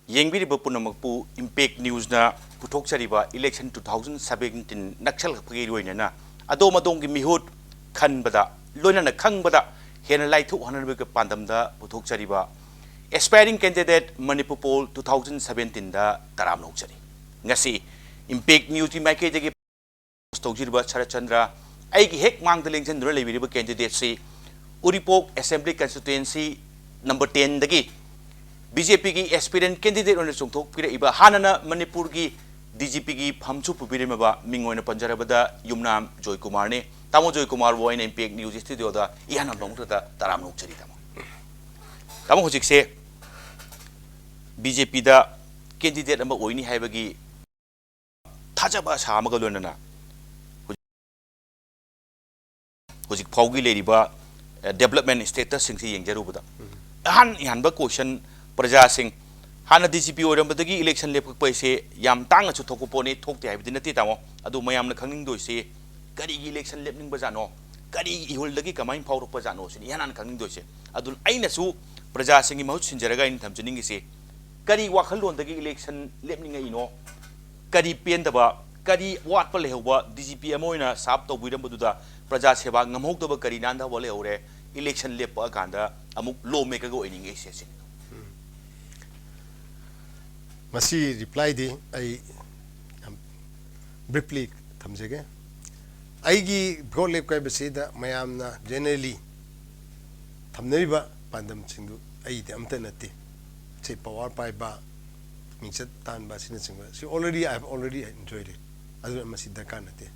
Yengbiriba Punamakpu Impact News na Putoksariba Election 2017 Nakshal Pagirwinana Adoma Dongi Mihut Kanbada Lona Kangbada Hena Light 200 Pandamda Putoksariba Aspiring Candidate Manipur Poll 2017 da Taram Noksari Ngasi Impact News Mike Stogirba Charachandra Aiki Hek Mang the Links and Relay Candidacy Uripok Assembly Constituency number 10 Dagi BJP की aspirant candidate on the Songtok Pira Iba Hanana Manipur की DGP की Phamchu Pupiremaba Mingo in a Panjarabada Yumnam Joy Kumarne Tamo Joy Kumar Voin and Pig News Studio da Yana Longta Taram Charitamo Tamo Hojik say BJP da candidate number Oini Habagi Tajaba Samagalunana Hojik Pogi Ladyba development status Singsi Yang Jarubuda Han Yanba question Praja Singh Hana DCP Orambadagi election lepuk paise Yam Tanga Chutokopone talk the Abdinati Tamo, Adu Mayam the Kanging do say, Kadi election leping Bazano, Kadi Ihulagi Kamain Power Pazanos, and Yanan Kanging do say, Adul Ainasu, Praja Singh Mouch in Jaraga in Tamjaning say, Kadi Wakalon the election leping ino, Kadi Piendaba, Kadi Wat Palewa, DCP Amoina, Sapto Widambuda, Praja Seva, Namoktoba Karinanda Waleore, election lepa Ganda, Amuk low maker go in English. Masi reply di I briefly thamjege aigi bro lep kai besida mayamna generally thamneriba pandam chindu ai de amta natti che power pai ba mingchat tan ba sina chingba see already I have already enjoyed it adu masi da kan natti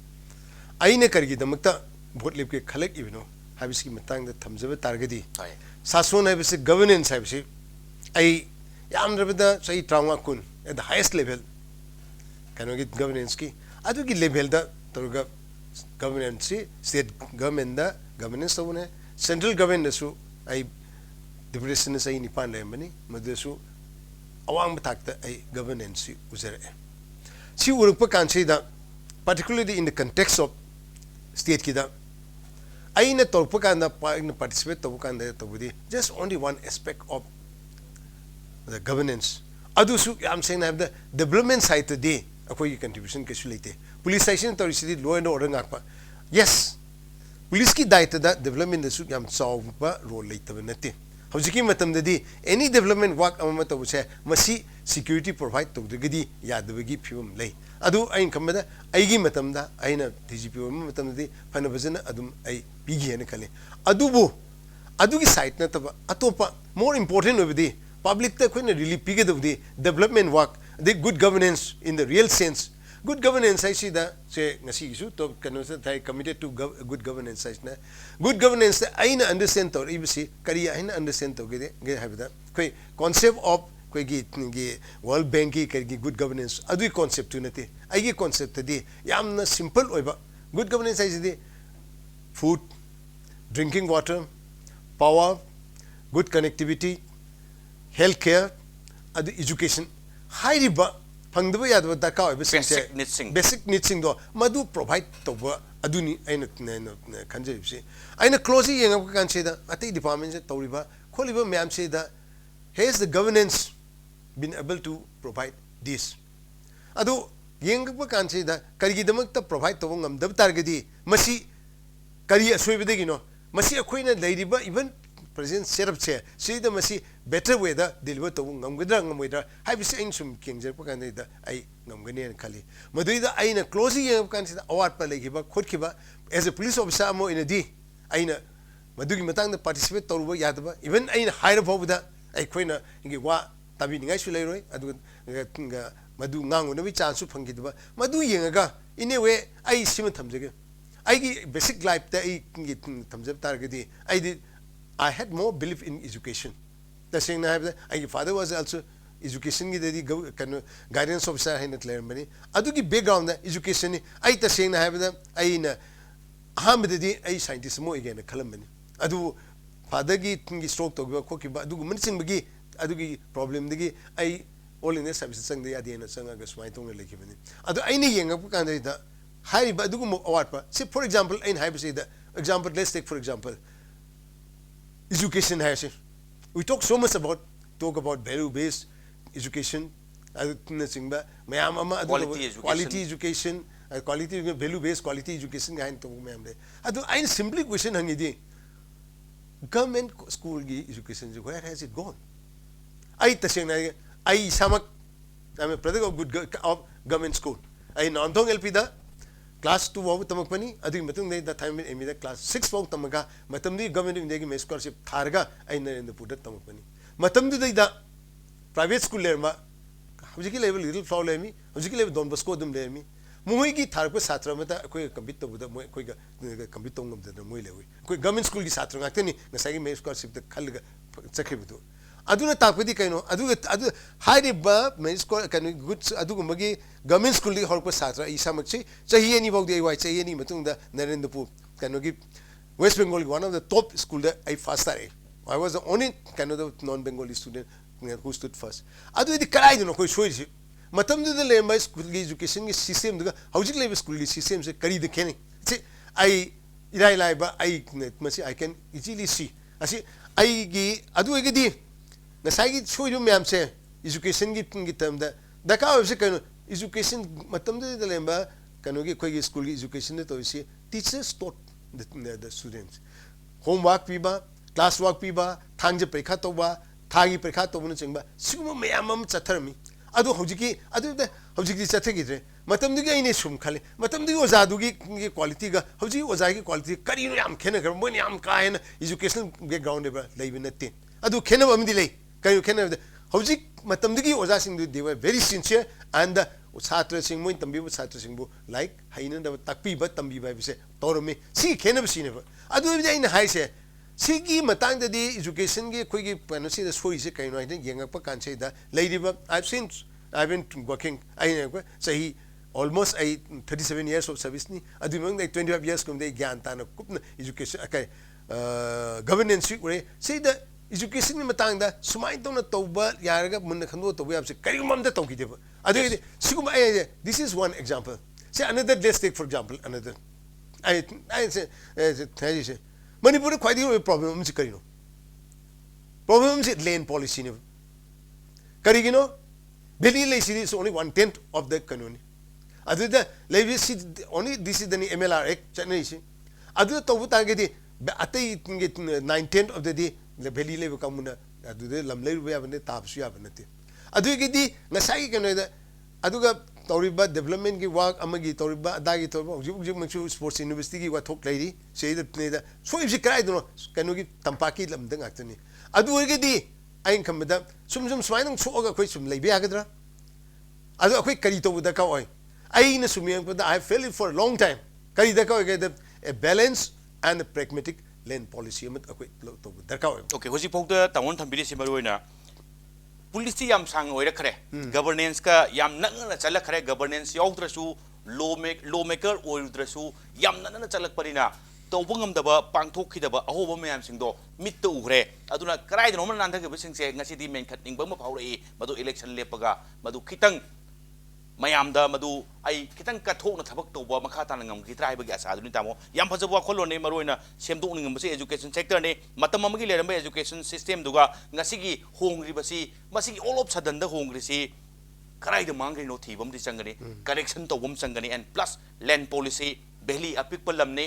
aine kargi damakta vote lep ke khalek ibino habisi matang da thamjaba targadi sason habisi governance habisi ai Yamrabada say trauma kun at the highest level. Can we get governance key? I do get level the governance, state government, the governance of central government. I the president is a Nipan Lemony, Madesu Awang Batak, a governance. See, Urupa can say that, particularly in the context of state Kida. I in a Torpukanda participate to just only one aspect of the governance. Adusu, I'm saying I have the development side today. Akoy contribution kesulite. Police station to receive law and order ngakpa. Yes. Police ki daita da development the su yam solve ba role later nati. Hojiki matam dadi any development work amamata wuse masi security provide to the gidi yadawagi pium lay. Adu ain kamada aigi matam da aina DGP matam dadi panabazana adum ay pigi and kale. Adubu adugi site na taba atopa more important over the public the really big of the development work, the good governance in the real sense. Good governance, I see that say Nasi to committed to good governance. Good governance, I understand or even see Korea, I understand to get have that concept of World Bank good governance. Adu concept unity. I get concept today. Yamna simple over good governance. I see food, drinking water, power, good connectivity. Healthcare, education, high riba, Pangdaba Yadva Daka, basic needs do Madu provide to Aduni, I know, I know closely young can say that, I think departments at Toriba, Koliba Mam say that, has the governance been able to provide this? Ado, young can say that, Karidamakta provide to Wongam, the Targadi, Masi, Kari Swibidino, Masi Aquina, Ladyba, even. President set up chair. See the masi better weather deliver to Gamgudang weather. Have seen some kings and I Namgani and Kali. Madrida I in a closing of consider our Palagiba, Kotkiba, as a police officer more in a day. I know Madugi Matang the participate over Yadaba, even I in higher over that I quina in Giwa Tabin Isolero, I do Madu Nang no chance to Pangiba, Madu Yanga. In a way, I see Tamzega. I get basic life that I can get Tamzeb Targeti. I did. I had more belief in education. The saying I have that my father was also education guidance officer in the Clare. Aduki background education. I the saying I have that I in Hamadi a scientist more again a Columbani. Adu father gi stroke to go cookie but do missing bagi adugi problem digi I all in this service sang the idea and sang August my tongue like even. Adu any young candidate high but do award. Say for example in Hype say the example let's take for example. Education has we talk so much about value based education aduna chingba mayam ama quality education quality value based quality education gain to mayam de adu I simply question hangidi government school gi education where has it gone I taseng na I samak I'm a product of good of government school I non-thong LP da class 2 वाव तमक पनी अधिक मतंग नहीं the time में Amy the class 6 वाव तमका मतम दी government India की में scholarship थारगा आई नरेंद्र पुर तमक पनी मतम दी द प्राइवेट स्कूल ले मा हुजी की लेवल लिटिल फ्लावर ले मी हुजी की लेवल डॉन बस्को दम ले मी मुई की थार पे छात्र में ता कोई कम्पीट तो बुदा कोई कम्पीट तो ngam द मुई ले कोई गवर्नमेंट स्कूल की छात्र ngak ni ngasai की में स्कॉलरशिप द खल चखे बुदो aduna takpedi kaino adu hairi ba me school kan good adu gumagi government school li horpa satra isamakchi chahi ani bawdi ai chahi ani matung da Narendra kano gi West Bengal one of the top school that I first started I was the only Canada non Bengali student who stood first adu di karai no koi shoi matam du le mai school gi education gi system du hauji le school gi system se kari de keni I ilai ba I masi I can easily see asi I gi adu gi di Nasagi show you ma'am say education gi term da daka of kano education matam de lemba kano gi koi school education to see teachers taught the students homework piba class work piba thangje prekha to ba thagi prekha to bunu chingba siguma ma'am am chatharmi adu hojiki adu de hojiki chathegi re matam de gi ne sum khale matam de oza du gi quality ga hoji oza gi quality kari no yam khena gar mo ni am ka en educational background ba leibina tin adu khena am di lei kayo kena hojik matamdigi oza sing they were very sincere and the chatra sing mo tambi bu chatra sing bu like haina da takpi ba tambi ba bise torme si kena ba sine ba adu bi ina hai se si gi matang da di education gi khoi gi pano si da soi se kaino ina yenga pa kan se da lady ba I've been working I know say almost 37 years of service ni adu mong 25 years kum de gyan ta na kupna education akai governance we say the education in matang da sumai to na toba yaraga mun khando to yab se kari mam da toki deba adu siguma this is one example say another let's take for example another I say say manipur quite a problem is karino problem is lane policy ne kari gino Delhi is only 1/10 of the kanuni adu the only this is the MLR act channel is adu to target atai 9/10 of the day the belly level kamuna adu de lam lei ya bane tab su ya bane te adu gi di ngasai ke no da adu ga toriba development gi work amagi toriba da gi toriba juk machu sports university gi wa thok lei sei da ne da so if krai do kanu gi tampaki lam dang aktani adu gi di ain kamda sum smai nang so ga khoi sum lei be agadra adu akhoi kari to da ka oi ai na sumyang pa I felt it for a long time kari da ka ga a balance and a pragmatic land policy amat akhoi to darka okay hoji pokta tawon thambiri simaroina policy yam sang oira khare governance ka yam nang na chalak khare governance yaudrasu lawmaker oidrasu yam nang na chalak parina tawbungam daba pangthok khidaba ahoba mayam singdo mit to ugre aduna krai de noman nantha ke bising se ngasi di main khatning bang ma phawrei madu election lepaga madu khitang mayam da madu ai kitang kathok na thabak toba makha ta ngam ki trai bagi asa duni tamo yam phajabwa kholo ne maroina semdok ningam basi education sector ne matam amagi leramba education system duga ngasi gi hongri basi masi gi all of sudden da hongri si karai da mangri no thibam di changani correction tobum changani and plus land policy belly apik palam ne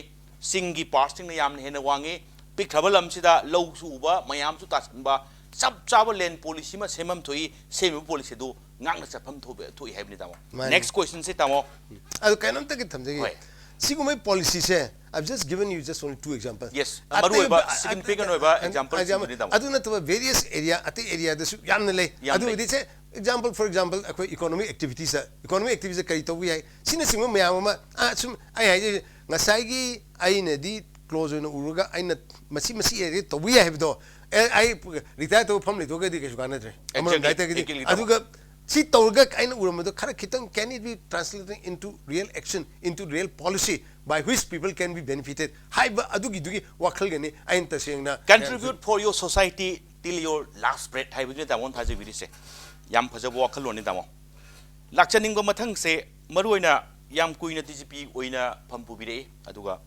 singi passing na yam ne hena wangi pik thabalam sida low su ba mayam su tasanba sab chaba land policy ma semam thoi semi policy do ngang na chapam thoi hebni tamo next question se tamo adu kanam ta ke thamje sigumai policy se I've just given you just only two examples yes maru ba significant ba example adu na to various area ati area da yam na le adu di se example for example akoi economic activities kai to wi ai sina singma mayam ma sum ai ngasai gi ai na di close na uruga ai na masi area to wi ai do I retire to family to get the Ganatre. Aduga see Tolga kind of Uramado Karakitan can it be translated into real action, into real policy by which people can be benefited? Hi Adugi Dugi Wakalgani, I ain't saying that. Contribute for your society till your last breath. I will get one has a video say. Yam Paza Wakal on Damo. Lakchaning Gomatang say Maruina Yam Queen TGP Oina Pampubire Aduga.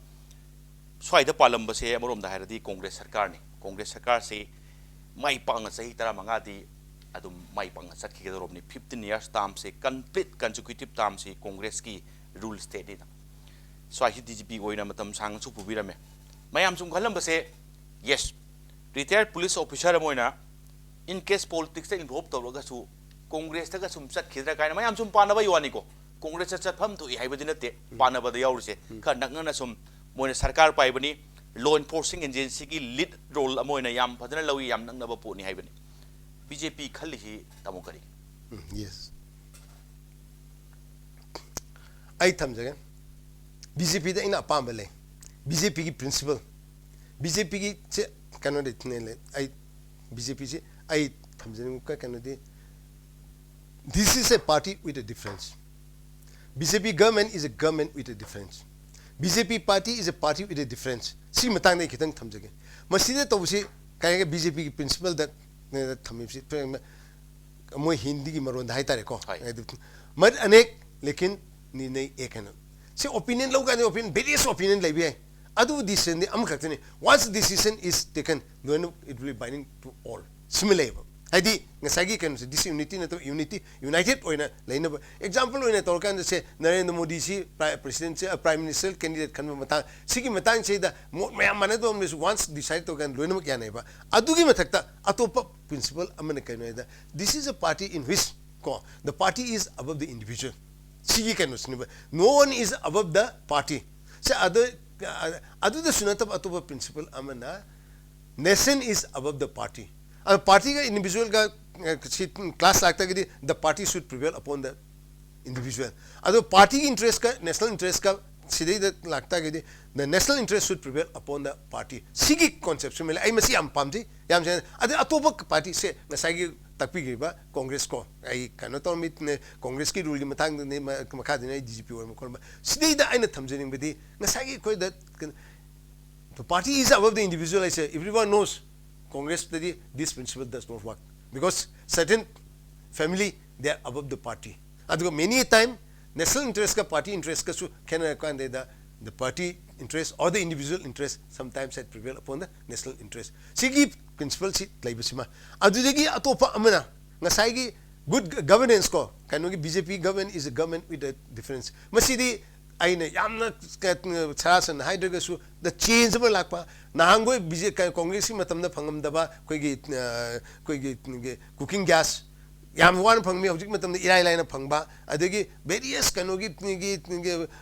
Swai the Palambase Morum the Haradi Congress Sarkarni. Congress Sarkar say, my pang say Taramangati, adum mai pang sat ki rob ni 15 years term se complete consecutive term se congress ki rule state na so hi DGP oina matam sang su pubirame mayam sum khalam base yes retired police officer moina in case politics ta involved tawga su congress ta ga sum sat khidra kaina mayam sum pana ba yoni ko congress sat pham tu hi badina te pana ba da yaurse ka nakna sum moina sarkar pai bani law enforcing agency ki lead role amoina yam phadana lawi yam nakna ba po ni hai bani BJP khali hi tamukari yes ai thamjage BJP da ina pambale BJP ki principle BJP ki che kano de tnele ai BJP che ai thamjane ka kano de this is a party with a difference BJP government is a government with a difference BJP party is a party with a difference si matang nei khitang thamjage maside to si kai BJP ki principle that thammi si moi hindi ki maron da hai tare ko mad anek lekin ni nei ekana si opinion lo ga opinion various opinion lai bi adu decision ni am khaktani once decision is taken then it will be binding to all similar hadi ngasagi kan this unity na to unity united oina laina example oina torkan se Narendra Modi si president se prime minister candidate kan mata sigi matang se da mayam mane to once decide to kan loina kya nai ba adu gi mathakta atopa principle amana kan da this is a party in which the party is above the individual sigi kan no one is above the party se other adu the sunata atopa principle amana nation is above the party party ka individual ka class lagta ki the party should prevail upon the individual ado party interest ka national interest ka sidai da lagta ki the national interest should prevail upon the party sigi concept se mele ai masi am pamji yam se ado atopa party se ngasai gi takpi gi ba congress ko ai kano to mit ne congress ki rule gi matang ne makha ne DGP or ko sidai da aina thamjening bedi ngasai gi koi that the party is above the individual I say everyone knows Congress study this principle does not work because certain family they are above the party. Adu many a time national interest ka party interest ka su can the party interest or the individual interest sometimes that prevail upon the national interest. Sigi principle si laibasima. Adu degi atopa amana ngasai gi good governance ko kanogi BJP government is a government with a difference. Masidi aina yamna chasan hydra su the change ba lakpa nahangoi BJP congress ki matamda phangam daba koi gi cooking gas yam wan phangmi hojik matamda irai laina phangba adegi various kanogi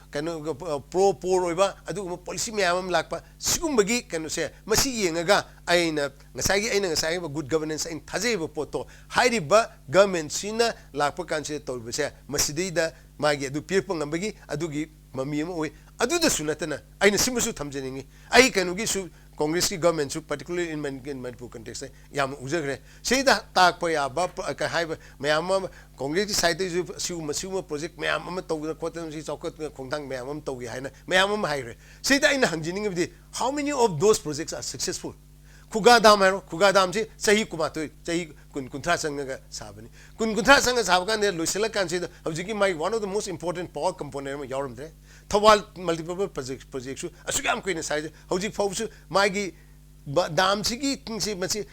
kano pro por oiba adu policy myamam lakpa sigumbagi kano se masi yengaga aina ngasai ba good governance in thajei ba poto hairi ba government sina lakpa kanse tolbe se masidi da magi adu pirpang ambagi adugi mami ma oi adu da sunatana aina simusu thamjeningi ai kanogi su congress ki government su particularly in Manipur context yam ujagre sei da tak pa ya ba ka hai mayam congress ki side ju siu project mayam ma to da khotam si chokot khongthang mayam to gi haina mayam ma haire sei da ina hangjining bi how many of those projects are successful kugadam haro kugadam si sahi kumato sahi kunthra sanga ga sabani kunthra sanga sabkan ne loisela kan si hojiki my one of the most important power component ma yawram de thawal multiple project su asugam koine sai hojik fau su magi dam si ki si masi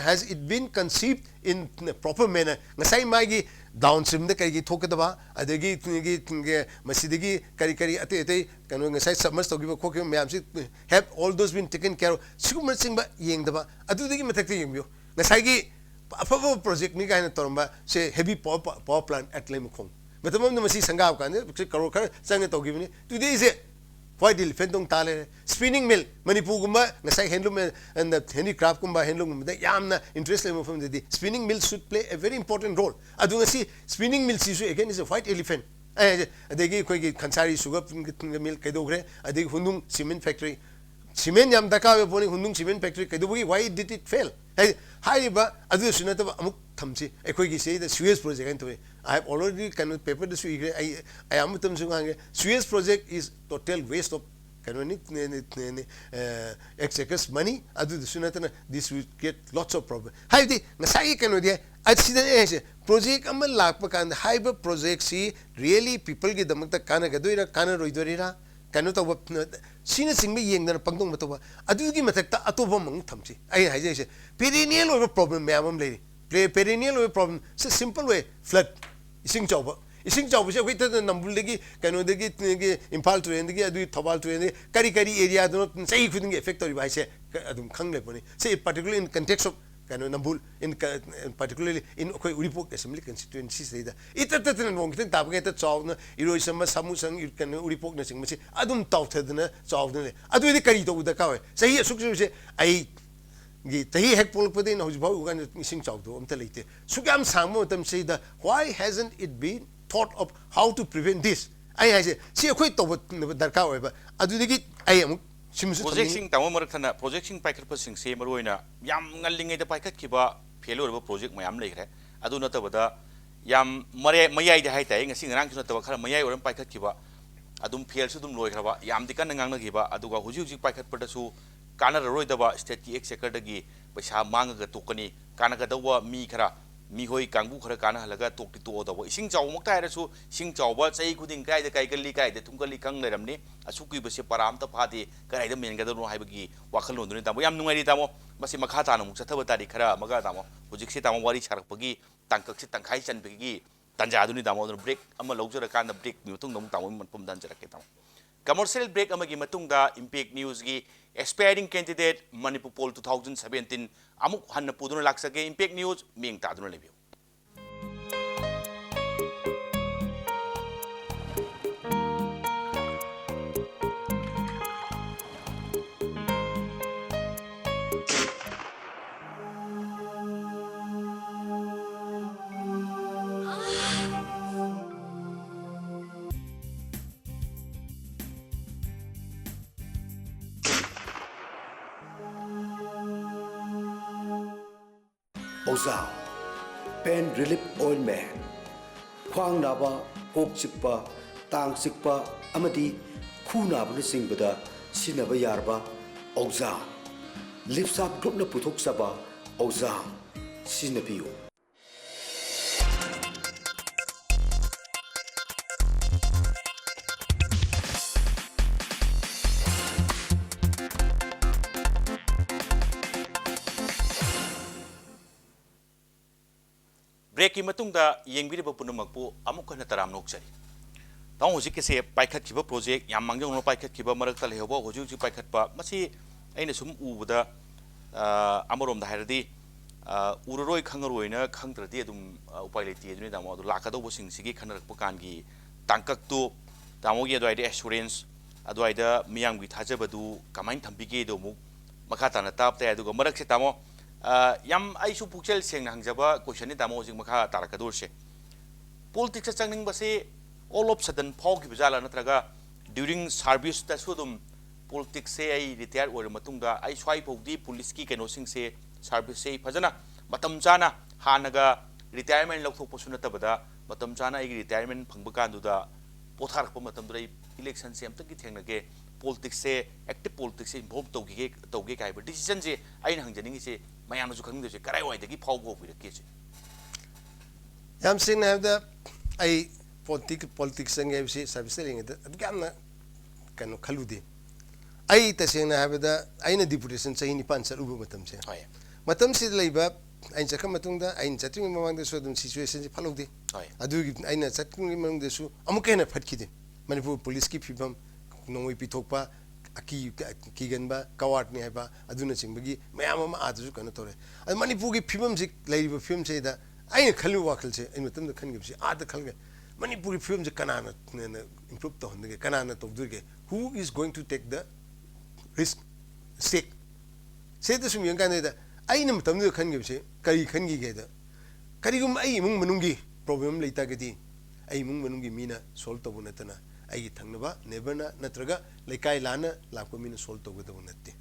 has it been conceived in a proper manner ngasai magi downstream da kai thokadaba adagi masidagi kari ate kanu ngasai submerge to give ko myam si have all those been taken care of sigum sing ba yengdaba adudagi mathakte yengyo ngasai gi afa project ni kaina toramba se heavy power plant at Lemkhong matamam masi sangab kan karo khar sang to give ni today is a white elephant dong tale spinning mill Manipur gumba ngasai handloom and the handicraft gumba handloom da yamna interest level from the spinning mill should play a very important role adu ngasi spinning mill sisu again is a white elephant adegi koi gi khansari sugar mill kaidogre adegi hundung cement factory cement yam daka boni hundung cement factory kaidogi why did it fail hai ba adu sunata amuk thamsi ekoi gi sei the Suez project and I have already kind of paper this week I am tam sunga Suez project is total waste of canonic exchequers money adu sunatana this will get lots of problem hai di ngasai kanodi accident project amal lakpa kan high project si really people gi damak ta kana gadoira kana roidorira kanu to sina singme yengdana pangdong matoba adu gi mathakta atoba mang thamsi ai hai jai se perennial over problem myamam lei perennial problem se simple way flood ising chawba se khoi ta nambul degi kano degi impal train degi adu thobal train kari area do sei khuding effect tori bai se adum khang le poni say particularly in context of kano nambul in particularly in khoi uripok assembly constituency se da ita wong tin tab ta chaw na iroi sama samu sang kano uripok na sing masi adum taw thadna chaw ne adu kari to da ka sei asuk se ai gi tahi hek pol pade na hojbau gan sing chaw do amta leite sugam samu tam say da why hasn't it been thought of how to prevent this I say see khoi to darka oi ba adu degi ai am simsu projecting tamo marak thana projecting paikhat pa sing se maroina yam ngallingai da paikhat kiba failure ba project mayam leikre adu na tabada yam mayai da hai tai ngasi ngrang chuna tabakhala mayai oram paikhat kiba adum fail su dum loi khraba yam dikan ngang na giba aduga huji paikhat pa da su kana roi da ba state ki exchequer da gi paisa manga ga tokani kana ga dawa mi khara mi hoi kangbu khara kana halaga tok ti to da ising chaw mak tai ra su sing chaw ba chai khuding kai da kai gali kai da thum gali kang leram ni asu kui ba se param ta phati kai da men ga da no hai ba gi wakhal no dun ta yam nungai ri ta mo masi makha ta na muk chatha ba ta ri khara maga ta mo hujik se ta mo wari charak pa gi tangkak se tangkhai chan ba gi tanja du ni da mo break ama lojara kan da break mi tung dong ta mo man pum dan jara ke ta commercial break ama gi matung da impact news gi aspiring candidate Manipur poll 2017 amuk hanna puduna laksake impact news ming ta dun lebiu Oza Pain Relief Ointment Khwang naba kok chikpa tang chikpa amadi khu naba na singbada sinaba yarba Oza Lipsap group na puthok saba Oza sinabiyo break ki matung da yengbiri ba punamak pu amuk kana taram nok chari taw hojik ke se paikhat kiba project yam mangjong no paikhat kiba marak tal hebo hojik ji paikhat pa masi aina sum ubada amarom da hairadi uroroi khangaroi na khangtradi adum upai leti aduni da mo lakado bo sing sigi khanarak pukan gi tangkak tu tamo gi adai assurance adai da miyam gi thajabadu kamain thambige do mu makha tana tap ta adu marak se tamo yam ai su pukchel seng hangjaba question ni tamo jing makha tarakadur se politics changning ba se all of sudden phog gi bajala natraga during service ta sudum politics se ai retire or matung da ai swai phogdi police ki keno sing se service se phajana matam chana hanaga retirement lokthok posuna tabada matam chana ai retirement phangba kan du da pothar pa matam dai election se amta ki thengna ge politics se active politics se involve togi kai ba decision je ai na hangjaning se mayam su khang de se karai wai de gi phau go pi ke se yam sin have the ai politics ang se service ring da gam na kanu khaludi ai ta se na have the ai na deputation sai ni pan salu matam se matam se leiba ai chakha matung da ai chatring mamang de so dum situation se phalodi adu ai na chatring mamang de su amuke na phatki de manipur police ki phibam nongoi pithokpa aki kiganba kawat ni haiba aduna chingbagi mayam ama adu kana tore ad manipur gi phibam se leiba film se da ai khalu wakal se ai matam da khan gi se ad khalge manipur gi film se kanana improve to honde kanana to duge who is going to take the risk stake se da sum yang kan da ai na matam da khan gi se kari khan gi ge da kari gum ai mung manungi problem leita ge di ai mung manungi mina solve to bunatana ai thangnaba nebana natraga lekai lana lakpa mina solve to gadu natte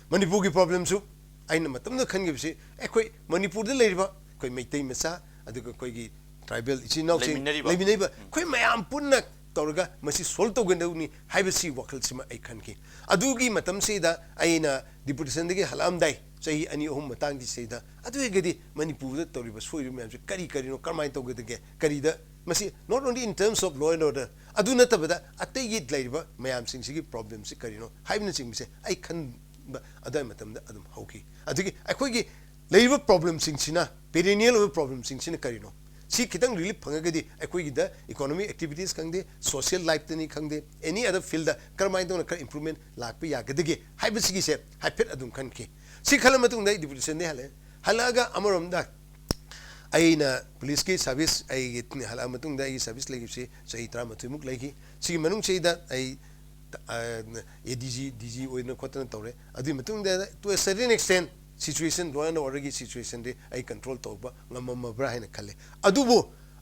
manipur gi problem su aina matam na khan gi se ekoi manipur da leiriba koi meitai masa aduga koi gi tribal ichi now se leminaiba koi mayam punna torga masi solve to gadu ni haibasi wakal sima ai khan ki adugi matam se da aina deputation dagi halam dai sahi ani ohum matang gi se da adu gedi manipur da toriba soiru myam se kari no karmai to gadu ge kari da masi not only in terms of law and order aduna tabada atei gi laiba mayam sing sigi problem si karino haibna sing se ai khan ba adai matam da adum hauki adugi akoi gi ꯂꯩꯔꯤꯕ ꯄ꯭ꯔꯣꯕ꯭ꯂꯦꯝꯁꯤꯡꯁꯤꯅ ꯄꯦꯔꯦꯅꯤꯌꯦꯜ ꯑꯣꯏꯕ ꯄ꯭ꯔꯣꯕ꯭ꯂꯦꯝꯁꯤꯡꯁꯤꯅ ꯀꯔꯤꯅꯣ ꯁꯤ ꯈꯤꯇꯪ relief ꯐꯪꯉꯒꯗꯤ ꯑꯩꯈꯣꯏꯒꯤꯗ economic activities ꯈꯪꯗꯦ social ꯂꯥꯏꯐꯇꯅꯤ ꯈꯪꯗꯦ any other field ꯀꯔꯝꯍꯥꯏꯅ ꯇꯧꯅ ꯈꯔ ꯏꯝꯄ꯭ꯔꯨꯚꯃꯦꯟ ꯂꯥꯛꯄ ꯌꯥꯒꯗꯒꯦ ꯍꯥꯏꯕꯁꯤꯒꯤꯁꯦ ꯍꯥꯏꯐꯦꯠ ꯑꯗꯨꯝ ꯈꯟꯈꯤ ꯁꯤ ꯈꯜꯂ ꯃꯇꯨꯡꯗ ꯑꯩ ꯗꯤꯄꯨꯇꯦꯁꯟꯗꯒꯤ ꯍꯜꯂꯛꯑꯒ ꯑꯃꯔꯣꯝꯗ ꯑꯩꯅ ꯄꯨꯂꯤꯁꯀꯤ ꯁꯥꯔꯚꯤꯁ ꯑꯩꯒꯤ ꯍꯜꯂꯛꯑ ꯃꯇꯨꯡꯗ ꯑꯩꯒꯤ ꯁꯥꯔꯚꯤꯁ ꯂꯩꯈꯤꯕꯁꯤ ꯆꯍꯤ 13ꯃꯨꯛ ꯂꯩꯈꯤ ꯁꯤꯒꯤ ꯃꯅꯨꯡꯁꯤꯗ ꯑꯩ ꯗꯤ ꯖꯤ ꯑꯣꯏꯅ ꯈꯣꯠꯇꯅ ꯇꯧꯔꯦ ꯑꯗꯨꯒꯤ ꯃꯇꯨꯡꯗ to a certain extent situation ꯂꯣ ꯑꯦꯟ ꯑꯣꯔꯗꯔꯒꯤ ꯁꯤꯆꯨꯋꯦꯁꯟꯗꯤ ꯑꯩ ꯀꯟꯇ꯭ꯔꯣꯜ ꯇꯧꯕ ꯉꯝꯃꯝꯃꯕ꯭ꯔꯥ ꯍꯥꯏꯅ ꯈꯜꯂꯦ ꯑꯗꯨꯕꯨ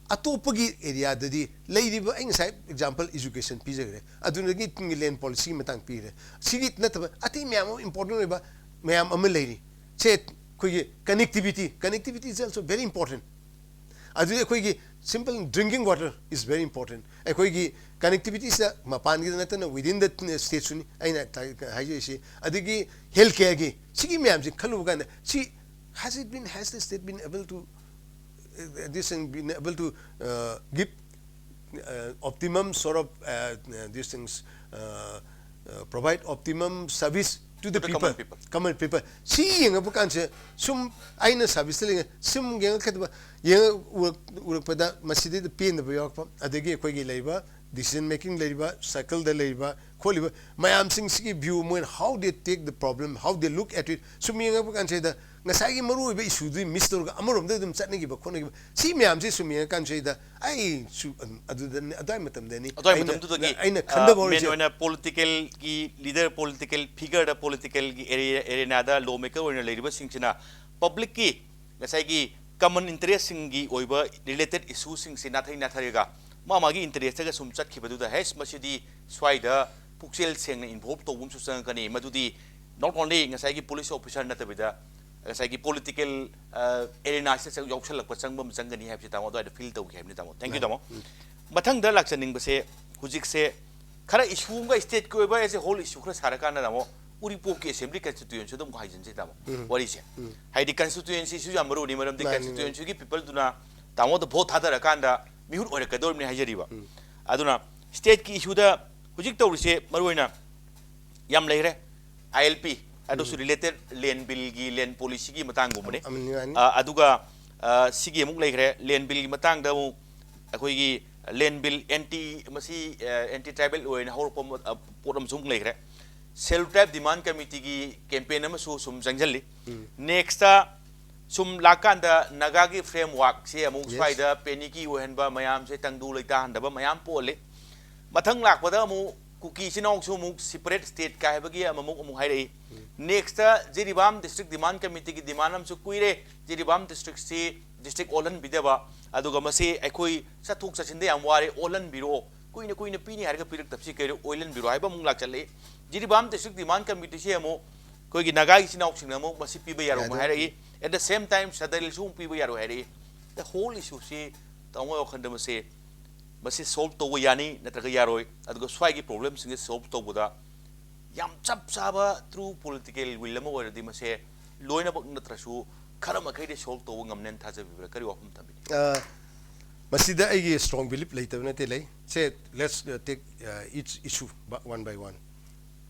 ꯑꯇꯣꯞꯄꯒꯤ ꯑꯦꯔꯤꯌꯥꯗꯗꯤ ꯂꯩꯔꯤꯕ ꯑꯩ ꯉꯁꯥꯏ ꯑꯦꯛꯖꯥꯝꯄꯜ ꯏꯖꯨꯀꯦꯁꯟ ꯄꯤꯖꯈ꯭ꯔꯦ ꯑꯗꯨꯗꯒꯤ ꯂꯦꯟ ꯄꯣꯂꯤꯁꯤꯒꯤ ꯃꯇꯥꯡ ꯄꯤꯈ꯭ꯔꯦ ꯁꯤꯒꯤ ꯅꯠꯇꯕ ꯑꯇꯩ ꯃꯌꯥꯝ ꯑꯃ ꯏꯝꯄꯣꯔꯇꯦꯟ ꯑꯣꯏꯕ ꯃꯌꯥꯝ ꯑꯃ ꯂꯩꯔꯤ ꯁꯦ ꯑꯩꯈꯣꯏꯒꯤ ꯀꯅꯦꯛꯇꯤꯚꯤꯇꯤ ꯏꯁ ꯑꯜꯁꯣ ꯚꯦꯔꯤ ꯏꯝꯄꯣꯔꯇꯦꯟ ꯑꯗꯨꯗꯤ ꯑꯩꯈꯣꯏꯒꯤ ꯁꯤꯝꯄꯜ ꯗ꯭ꯔꯤꯡꯀꯤꯡ ꯋꯥꯇꯔ ꯏꯁ ꯚꯦꯔꯤ ꯏꯝꯄꯣꯔꯇꯦꯟ ꯑꯩꯈꯣꯏꯒꯤ ꯀꯅꯦꯛꯇꯤꯚꯤꯇꯤꯁꯤꯗ ꯃꯄꯥꯟꯒꯤꯗ ꯅꯠꯇꯅ ꯋꯤꯗꯤꯟ ꯗ ꯁ꯭ꯇꯦꯠꯁꯨꯅꯤ ꯑꯩꯅ ꯍꯥꯏꯖꯔꯤꯁꯤ ꯑꯗꯒꯤ ꯍꯦꯜꯊ ꯀꯦꯌꯔꯒꯤ ꯁꯤꯒꯤ ꯃꯌꯥꯝꯁꯤ ꯈꯜꯂꯨꯕ ꯀꯥꯟꯗ ꯁꯤ has the state been able to this and been able to give optimum sort of these things provide optimum service to the people common people si yenga bukan se sum aina service le sum yenga khadba yenga urakpada masjid de pin ba yakpa adagi khoi gi leiba decision making leiba cycle da leiba kholiba mayam sing si view mo how they take the problem how they look at it sum yenga bukan se da ngasai maru be issue du mister ga amarom da dum chatni gi ba khone gi si mayam si sum yenga kan se da ai su adu adai matam da ni aina khanda bo men oina political gi leader political figure da political gi area da lawmaker oina leiriba singchina public ki ngasai gi common interest sing gi oiba related issues sing sina thaina thariga magi interest ga sum chat khibadu da hes masidi swaida pukchel sengna involve to bum su sang kani madudi not only ngasai gi police officer na tabida ngasai gi political arena se sang yoksal lak pasang bam sang gani habsi tamo da feel to habni tamo thank you tamo mathang da lakchaning base hujik se khara issue ga state ko ba as a whole issue khara saraka na tamo Uripok ki assembly constituency dum haijen se tamo wari se haidi constituency su yamru ni maram di constituency gi people duna tamo da vote hadara kanda mihur ore kador ni haijariba aduna state ki issue da hujik tawrise maruina yam leire ILP adu su related land bill gi land policy gi matang gumne aduga sigi muk leire land bill gi matang da mu akoi gi land bill anti tribal oina horpom podam sum leire self type demand committee gi campaign ama su sum jangjali next sum lakanda naga gi framework se amu swaida penny ki ohenba mayam se tangdu leita handaba mayam pole mathang lakpada amu kuki sinong su mu separate state ka hebagi amu hairei next jiribam district demand committee gi demand am su kuire jiribam district se district olan bidaba aduga mase aikoi sathuk sachinde am ware olan biro kuina pini harga pirak tapsi kere oilan biro haiba mung lak chale jiribam district demand committee se amu koi gi naga gi sinok sing amu masi piba yaro hairei at the same time sadal su piba yaro hairei the whole issue se tawo khanda masi solve to yani natraga yaroi aduga swai gi problem sing solve to buda yam chap saba through political will mo wadi mase loina bak natrasu kharama kai de solve to ngamnen thaja bibra kari wapum tambi masida aigi strong belief later na te lay say let's take each issue one by one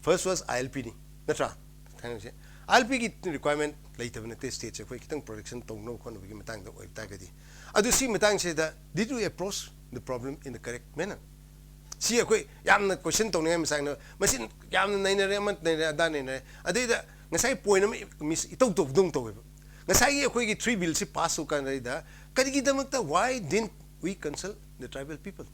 first was ILP ni natra thang se ILP ki requirement later na te state se koi kitang protection tong no kon bi matang da oi ta gadi adu si matang se da did you approach the problem in the correct manner si koi yamna question tong ne masang na masin yamna nai na re man nai da ne ne adai da ngasai point na miss itau to dong to ngasai koi ki 3 bill si pass kan rai da kari gi damak ta why didn't we consult the tribal people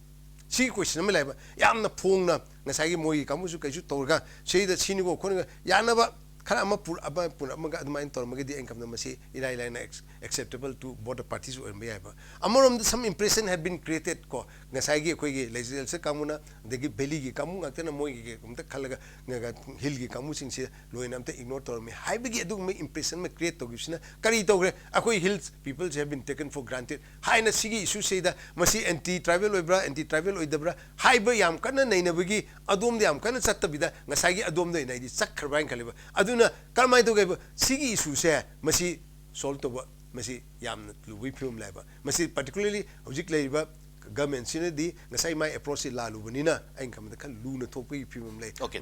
si question ma lai ba yamna phong na ngasai gi moi kamu su kai su to ga sei da sini go khon ga yana ba khara ama pur ama ga admain tor ma gi di income na masi ilai lai na acceptable to both the parties or me ba amorom some impression had been created ko ngasai gi khoi gi legislature kamu na de gi beli gi kamu ngak na moi gi kumta khalaga nga hill gi kamu sing se loina amta ignore tor me hai gi adu me impression me create to gi sina kari to gre akoi hills people have been taken for granted hai na sigi issue se da masi anti tribal oibra anti tribal oidabra hai ba yam kana nei na bagi adom de yam kana chatta bida ngasai gi adom de nei di sakharbain khaliba aduna karmai to ge sigi issue se masi solve to ba masi yam lu wi film laiba masi particularly object laiba government sinadi ngasai mai approach la lu banina ai kam da kan lu na thopi phim le Okay,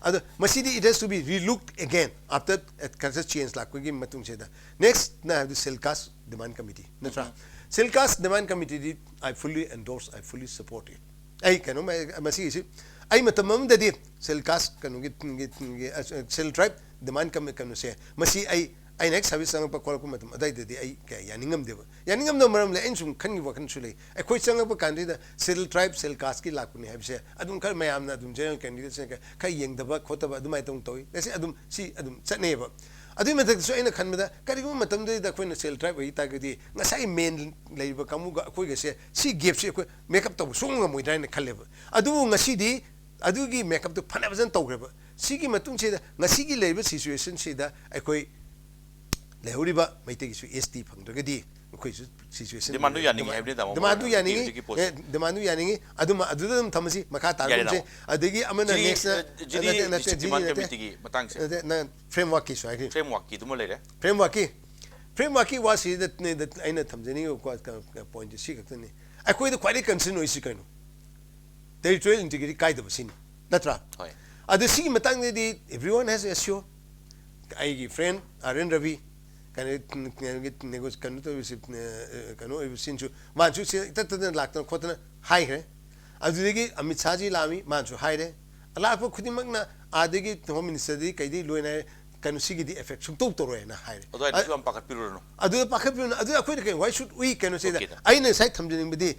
ado masidi it has to be relooked again after cancer change la ko gi matung se da next na the selcas demand committee natra selcas demand committee I fully endorse, I fully support it ai kanu masi si ai matamam da di selcas kanu gi sel tribe demand committee kanu se masi ai next service sang pa kol ko matam adai de ai ka yaningam no maram le ensum khangi wa kan chule ai khoi sang pa kan da cell tribe cell caste ki lakuni have se adum khar mayam na adum general candidate se ka yeng da ba khota ba adum ai tong toi se adum chane ba adum ma tak so ina khan da kari ko matam da khoi na cell tribe ai ta ga di ngasai main lei ba kamu ga khoi ga se si gap se khoi makeup to sung ga moi dai na khale ba adu ngasi di adu gi makeup to phana bazan to ba si gi matung se da ngasi gi lei ba situation se da ai khoi lehuriba maitegi su ST phangdagadi khoi su situation demandu yani ngi hebne damo demandu yani ngi aduma adudam thamasi makha tarumse adegi amana next demand committee gi matang se na framework ki sai framework ki dum le framework ki was that aina thamjani ko point si kakni akoi the quite concern no isi kanu territorial integrity kai da basin natra hoi adu si matang de everyone has assure ai friend Arun Ravi negos kanu to visit kanu sinchu manchu tatna lakta khotna hai he adudegi Amit Shah ji lami manchu hai re ala pa khudimak na adegi home minister di kaidi loina kanu sigi di effect sum to ro na hai re adu am pakat piru no adu pakat piru adu akhoi why should we kanu say that aina sai thamjani bidi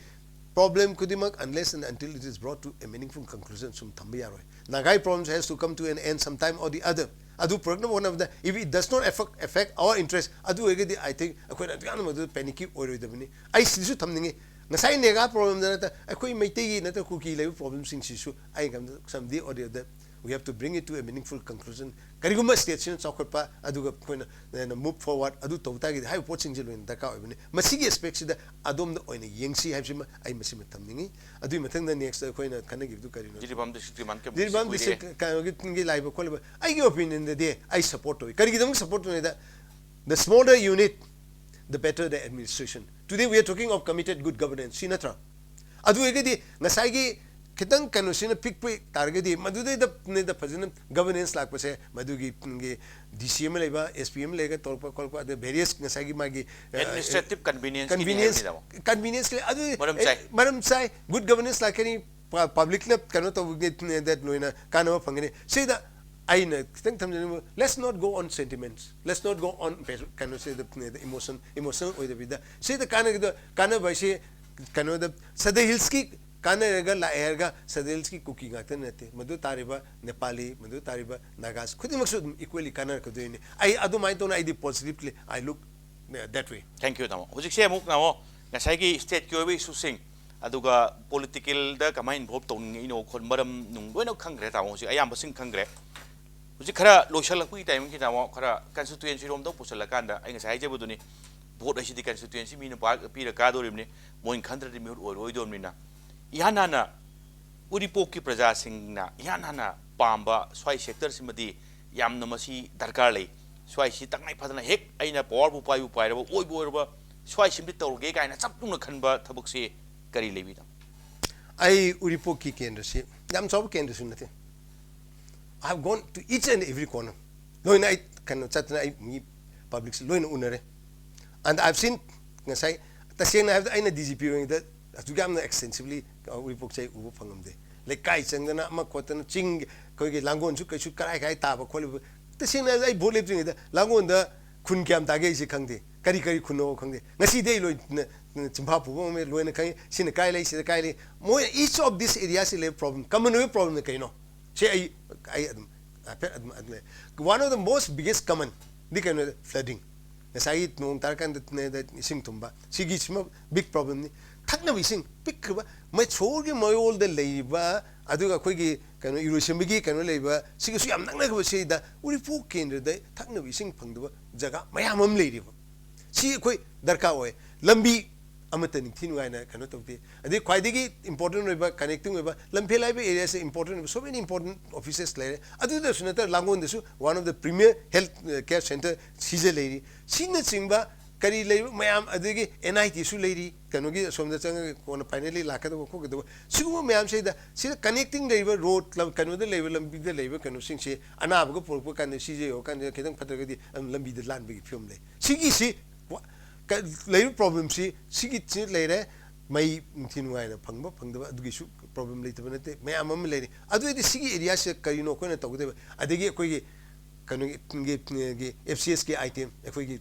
problem kudimak unless and until it is brought to a meaningful conclusion sum thambiya roi nagai problems has to come to an end sometime or the other adu program one of the if it does not affect our interest adu egedi I think akoi adgan madu panic oi dabni ai sisu thamningi ngasai nega problem da ta akoi meitegi na ta kuki level problem sing sisu ai gam someday or the other we have to bring it to a meaningful conclusion kariguma station chokpa adu ga koina move forward adu tawta gi high poaching jiloin da ka oibni masigi aspects da adom da oina yengsi haibsima ai masima thamningi adu mathang da next koina kana gi du karino jiribam district man ke jiribam district ka gi live kolba ai gi opinion da de I support oi karigi dam support ne da the smaller unit the better the administration today we are talking of committed good governance sinatra adu egedi ngasai gi kitang kanu sina pick target di madudai da fajana governance lak pase madugi DCM leba SPM lega tolpa kolpa the various ngasagi magi administrative convenience le adu maram sai good governance like any public lab kanu to that loina kanu phangani say the aina kitang thamjani let's not go on sentiments, let's not go on kanu say the emotion or the vida say the kana by say kanu the sada hills ki kana rega la erga sadels ki cooking akta nate madu tariba Nepali madu tariba Nagas khudi maksud equally kana ko doini ai adu mai to I positively I look that way. Thank you tamo hojik se muk namo ngasai gi state ki obi su sing aduga political da kamai involve tong ino khon maram nung loina khangre tamo hojik ayam basing khangre hojik khara local kui time ki tamo khara constituency rom do pusala kanda ai ngasai je buduni vote asi di constituency mi no pa pi ra ka do rimni moin khandra ri mi oi do mina Yanana Uripoki Praja Singna, Yanana, Pamba, Swai sector Simadi, Yam Namasi, Darkali, Swai Sitangai Padana Hek, Aina Power Pupai, Oi Borba, Swai Simito Gega, and Sapuna Kanba, Tabuxi, Kari Levita. I Uripoki Kendasi, Yam Sop Kendasunati. I have gone to each and every corner. No night cannot saturday me public loin unere. And I've seen Nasai, Tasina have the Aina DGP that. To gam extensively we book say ubu phangam de le kai changna ma khotana ching koi ge langon su kai su kai ta ba khol te sina ai bole pring da langon da khun kyam ta ge si khangde kari khuno khangde ngasi de lo chimpha pu me lo na kai sin kai lai si kai lai mo each of this areas is a problem common problem kai no say I one of the most biggest common the kind of flooding ngasai nong tar kan da sing tumba sigi big problem ni thakna bising pick ba mai chor gi mai all the leiba aduga khoi gi kanu erosion gi kanu leiba sigi su yam nangna ga sei da uri pu kendra da thakna bising phangduba jaga mayam am leiri ba si khoi darka oi lambi amata ning thin waina kanu tokti adi khwai digi important oiba connecting oiba lampi lai ba area is important so many important offices lai adu da sunata langon desu one of the premier health care center sije leiri sinna chingba kari leiba mayam adigi NIT su leiri kanogi somda chang kona finally lakada ko ko sigu myam se da si connecting level road kanu da level lambi da level kanu sing se ana ba ko por kan si je o kan kedang phatar di lambi da lan bi film le sigi si level problem si sigi chi le re mai tinu ai na phangba phangda adugi su problem le tabana te myam am le adu di sigi area se karino ko na tawde adegi ko gi kanu ge FCS ke item ko gi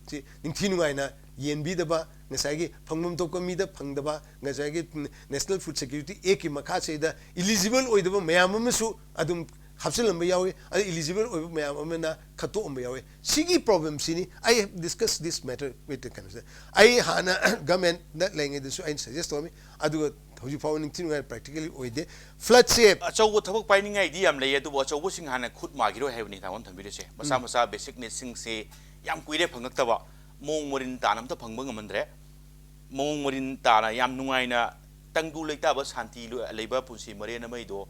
tinu ai na yenbi daba ngasagi phangmum to ko mi da phangdaba ngasagi national food security ek ki makha se da eligible oidaba mayam amsu adum hapselam yawi eligible oiba mayam amena khato am yawi sigi problem sini I have discussed this matter with the council I hana government that language so I suggest to me adu hoji founding tin practically oide flood se achaw thabak paining idea am lay adu achaw sing hana khut ma giro hebni tawon thambire se masa masa basic needs sing se yam kuire phangak taba mong morin tanam ta phangba ngamandre mong morin tana yam nungaina tangdu leita ba santi leiba punsi mare na mai do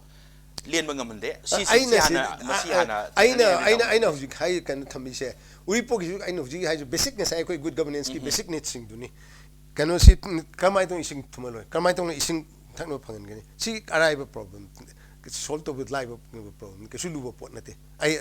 len ba ngamande si hana masi hana aina hoji khai kan thambi se uri po gi aina hoji hai basic ne sai koi good governance ki basic needs sing duni kano si kamai tong ising thumalo kamai tong ising thakno phangan gani si arrive problem solve to with live problem ke sulu bo pot nate ai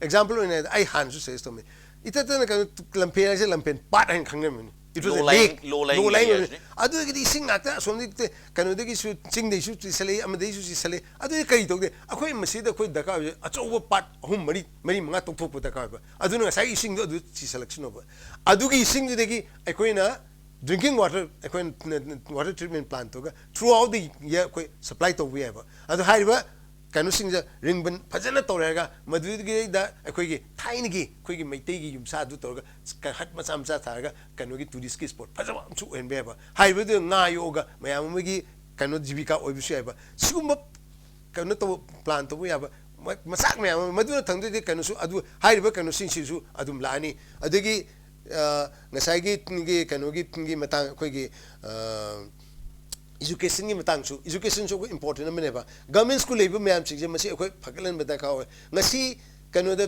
example ne ai han su says to me ita tan ka lampen se lampen pat han khangam it was a lake low lying adu gi ising ata somni te kano de gi su ching de su sale am de su sale adu kai to de akhoi masi da khoi daka achow pat hum mari manga tok thok ta ka adu na sai ising adu si selection of adu gi ising de gi akhoi na drinking water water treatment plant to throughout the year supply to we have adu haiba kanu singja ringban phajana torega madudi da akoi gi thaini gi koi gi meitei gi yumsa du torga hat masam sa tharga kanu gi tourist ki spot phajama chu en beba haiba de nga yoga mayam gi kanu jibika oibisu haiba sigumba kanu to plant to we have masak mayam maduna thangde de kanu su adu haiba kanu singsi su adum lani adegi ngasai gi kanu gi matang koi gi education gi matang su education so important amene ba government school level mayam sing masi akoi phakalan bata ka ngasi kanu da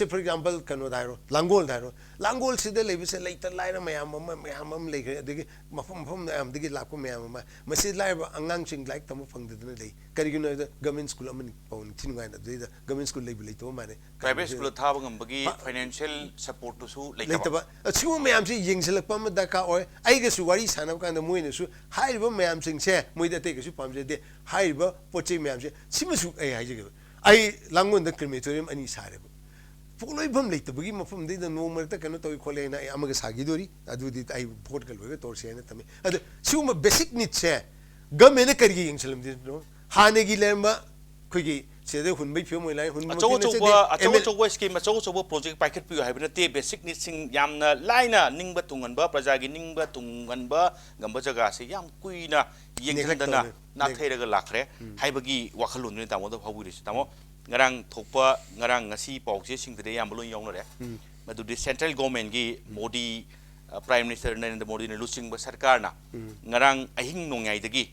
for example kanu dairo langol si de level se laita laina mayam le de mafam am de la ko mayam masi laiba angang sing like tam phang de le kari gino da government school amani pawn tin ngai da government school level le to mane private school tha bangam bagi financial support to su laita ba achu mayam si yingselak pam da ka oi ai ga su wari sanam kan da moine su haiba mayam sing se moida te ga su pam je de haiba poche mayam se simasu ai hai je ai langon da crematorium ani sare poloi bam leita bagi mafam de no marta kanu to khole na amaga sagi dori adu di ai vote kal wega tor se na tame adu suma basic needs se government kari gi ingsalam di no hane gi lemba khogi se de hun bai phyo moi lai hun achaw scheme achaw project packet pi haibna te basic needs sing yamna laina ningba tunganba praja gi ningba tunganba gamba jaga se yam kuina yengdana na thairaga lakhre haibagi wakhalun ni tamo da phawuri tamo ngarang thokpa ngarang ngasi pawse singde yam lo yong re madu di central government gi modi prime minister narendra modi ne lusing ba sarkar na ngarang ahing nongai dagi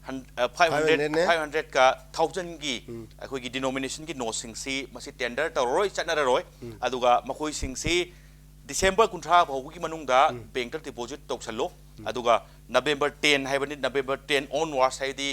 500 ka 1000 gi akoi gi denomination gi no sing si masi tender ta roi chanara roi aduga makoi sing si December kuntra bawgi manungda bank deposit toksalo aduga November 10 haibani November 10 onwards haidi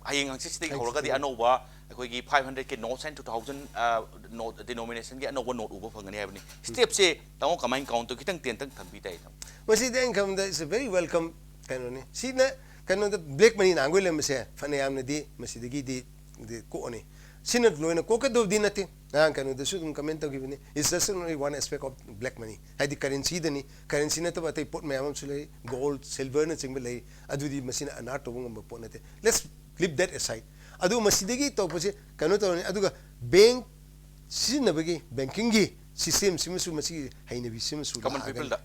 hayeng hangsi sting holaga di anova akoi gi 500 ke no cent 2000 note denomination gi anova note uba phangani haibani step se tawo kamai count to kitang ten tang thambi tai tham masi the income that is a very welcome kanone sina kanu the black money nangoi lem se fane amne di masi di ko oni sina loina ko ka do dinati kanu the sudum comment to giveni is just only one aspect of black money hai di currency dani currency na to batai pot mayam sule gold silver na chingbe lei adu di machine ana to ngam pot nate let's leave that aside adu masidegi to pose kanu to adu ga bank sinabagi banking gi system simasu masi haina bi simasu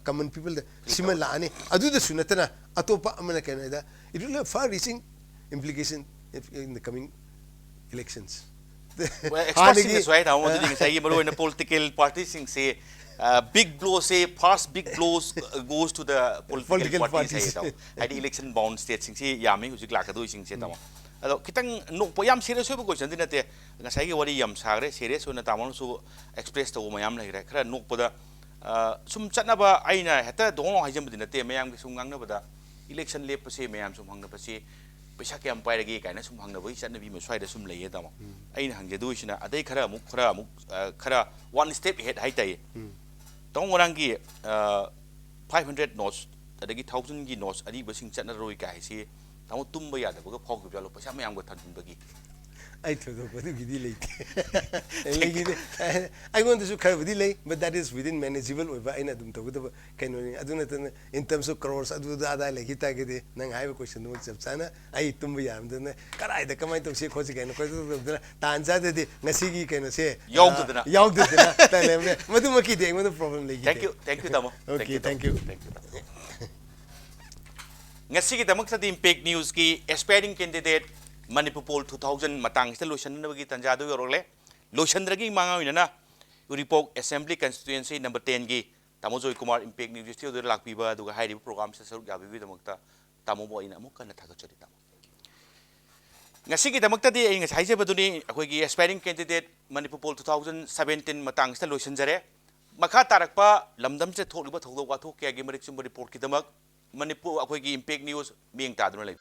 common people da simala ane adu da sunatana atopa amana canada it will have far reaching implication in the coming elections. Well, expressing this right, I want to say, in a political party, say, big blows, say, past big blows goes to the political parties. I the election bound states, say, Yami, who's like a doing, say, Kitang no poyam serious question, didn't they? Say, what yam sare, serious when the Tamon so expressed to Mayam like no poda sum chatnaba aina heta dong hajam din te mayam sum ngangnabada election lep se mayam sum hangnaba se pesa kyam pairagi kaina sum hangnaba chatnabi ma swai da sum leye damo aina hangje du sina adai khara muk khara one step ahead haitai tong orangi 500 notes adagi 1000 gi notes ari basing chatna roi kai se tamo tumba ya da baga phok jalo pesa mayam go than bagi I told you what you did I want to carve delay, but that is within manageable over in Adam to can I do not in terms of crores, I do that like it agate, Nang have a question notes of Sana, I tumbuyam, then Karai the command of Shekos again, Tanza the Nasigi can say Yog Madumaki day, what the problem like. Thank you, Tamo. Okay, thank you. Ngasigi damak sa impact news ki aspiring candidate Manipur Poll 2000 matang sa lotion na bagi tanjado yorole lotion dragi mga winana Uripok Assembly Constituency number 10 gi tamo Joy Kumar impact news still der lakpiba duga hairi program sa sarug gabi damakta tamo mo ina mo kana thagachori tamo ngasigi damakta di ay ngasai se baduni akoi gi aspiring candidate Manipur Poll 2017 matang sa lotion jare makha tarakpa lamdam se tholiba thogdo wa thok kya gi marik sum report ki damak Manipur akoi gi impact news ming ta dun lai